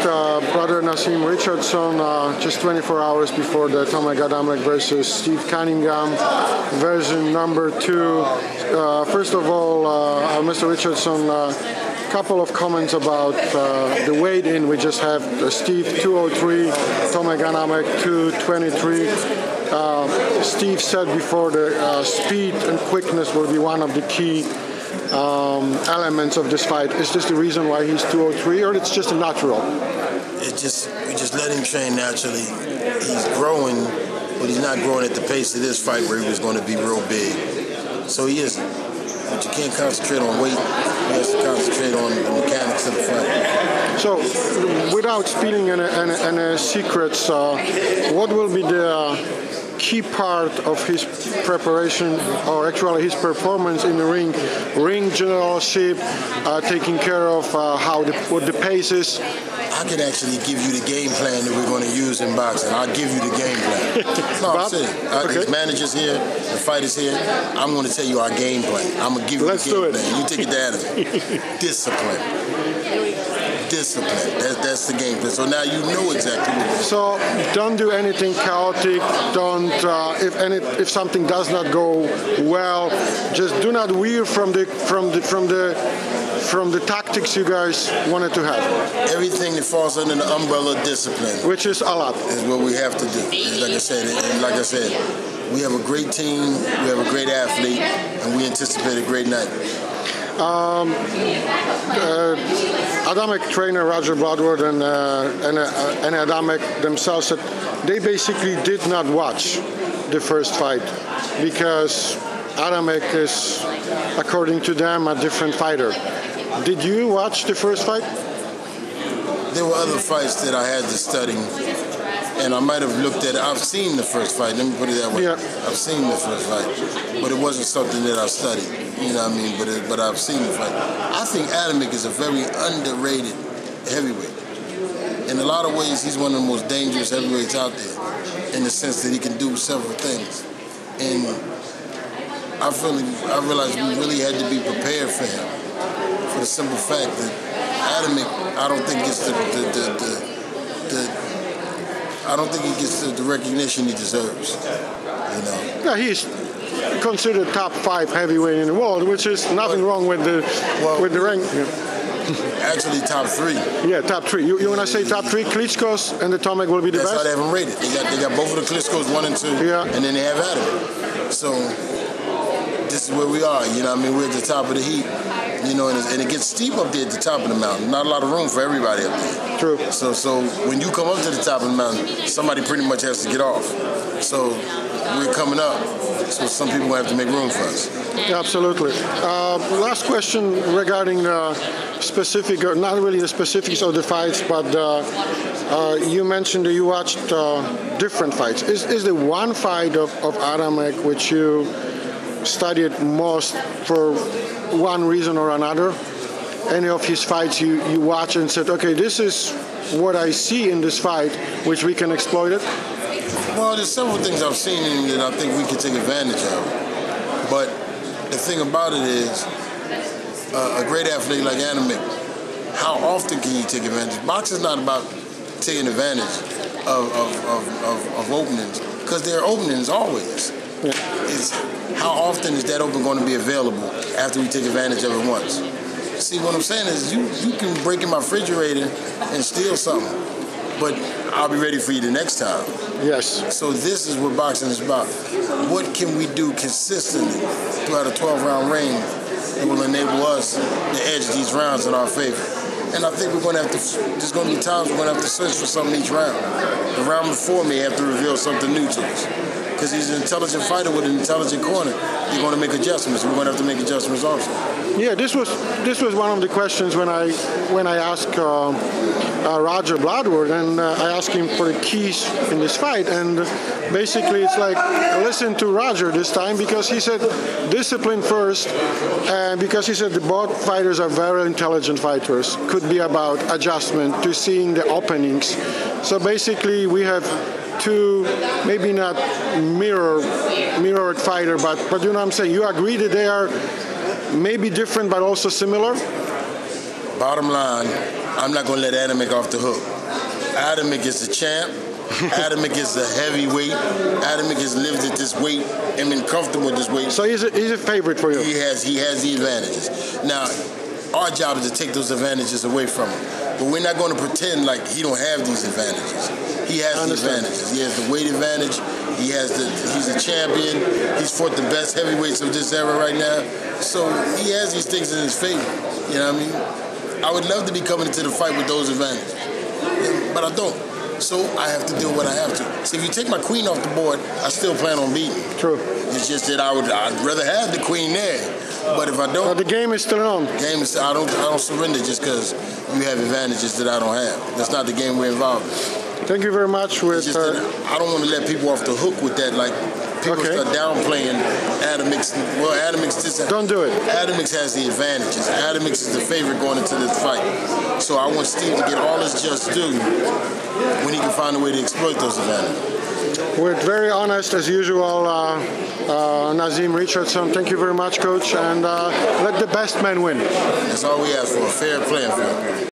brother Naseem Richardson, just 24 hours before the Tomasz Adamek versus SteveCunningham version number 2. First of all, Mr. Richardson, couple of comments about the weigh-in. We just have Steve 203, Tomasz Adamek 223. Steve said before the speed and quickness will be one of the key elements of this fight. Is this the reason why he's 203, or it's just a natural? We just let him train naturally. He's growing, but he's not growing at the pace of this fight where he was going to be real big. So he isn't. But you can't concentrate on weight. You have to concentrate on the mechanics of the fight. So, without spilling any secrets, what will be the key part of his preparation, or actually his performance in the ring generalship, taking care of what the pace is? I could actually give you the game plan that we're going to use in boxing. I'll give you the game plan. No, I'm saying, his manager's here, the fighter's here. I'm going to tell you our game plan. I'm going to give you the game plan. You take it down to me. Discipline. That's the game plan. So now you know exactly what it is. So don't do anything chaotic. Don't if something does not go well, just do not veer from the tactics you guys wanted to have. Everything that falls under the umbrella of discipline, which is a lot, is what we have to do. Like I said, we have a great team, we have a great athlete, and we anticipate a great night. Adamek trainer Roger Bloodworth and Adamek themselves said they basically did not watch the first fight because Adamek is, according to them, a different fighter. Did you watch the first fight? There were other fights that I had to study, and I might have looked at it. I've seen the first fight, let me put it that way. Yeah. I've seen the first fight, but it wasn't something that I studied, you know what I mean? But I've seen the fight. I think Adamek is a very underrated heavyweight. In a lot of ways, he's one of the most dangerous heavyweights out there, in the sense that he can do several things. And I realized we really had to be prepared for him, for the simple fact that Adamek, I don't think gets the recognition he deserves. You know. Yeah, he's considered top 5 heavyweight in the world, which is nothing wrong with the rank. Yeah. Actually, top 3. Yeah, top 3. You want to say top 3? Klitschko's and the Tomasz will be the best? That's how they have them rated. They got both of the Klitschko's 1 and 2, and then they have Adamek. So this is where we are. You know what I mean? We're at the top of the heap. You know, and it gets steep up there at the top of the mountain. Not a lot of room for everybody up there. True. So when you come up to the top of the mountain, somebody pretty much has to get off. So we're coming up. So some people have to make room for us. Yeah, absolutely. Last question regarding the specific, or not really the specifics of the fights, but you mentioned that you watched different fights. Is there one fight of Adamek which you studied most for one reason or another? Any of his fights you watch and said, okay, this is what I see in this fight, which we can exploit it? Well, there's several things I've seen in him that I think we can take advantage of. But the thing about it is, a great athlete like Adamek, how often can you take advantage? Boxing's not about taking advantage of openings, because there are openings always. Yeah. It's how often is that open going to be available after we take advantage of it once? See, what I'm saying is you can break in my refrigerator and steal something, but I'll be ready for you the next time. Yes. So this is what boxing is about. What can we do consistently throughout a 12-round reign that will enable us to edge these rounds in our favor? And I think we're going to have to, there's going to be times we're going to have to search for something each round. The round before may have to reveal something new to us. Because he's an intelligent fighter with an intelligent corner. You're going to make adjustments. We're going to have to make adjustments also. Yeah, this was one of the questions when I asked Roger Bloodworth, and I asked him for the keys in this fight, and basically it's like, listen to Roger this time, because he said discipline first, and because he said the both fighters are very intelligent fighters. Could be about adjustment to seeing the openings. So basically we have two, maybe not mirrored fighter, but you know what I'm saying? You agree that they are maybe different but also similar? Bottom line, I'm not going to let Adamek off the hook. Adamek is the champ. Adamek is a heavyweight. Adamek has lived at this weight and been comfortable at this weight. So he's a favorite for you. He has the advantages. Now, our job is to take those advantages away from him. But we're not going to pretend like he don't have these advantages. He has the advantages. He has the weight advantage. He's a champion. He's fought the best heavyweights of this era right now. So he has these things in his favor. You know what I mean? I would love to be coming into the fight with those advantages, but I don't. So I have to do what I have to. So if you take my queen off the board, I still plan on beating. True. It's just that I'd rather have the queen there. But if I don't, the game is still on. I don't surrender just because you have advantages that I don't have. That's not the game we're involved in. Thank you very much. I don't want to let people off the hook with that. Like people start downplaying Adamek's. Well, Adamek's this. Don't do it. Adamek has the advantages. Adamek is the favorite going into this fight. So I want Steve to get all his just due when he can find a way to exploit those advantages. We're very honest as usual, Naseem Richardson. Thank you very much, Coach, and let the best man win. That's all we ask for, a fair playing field.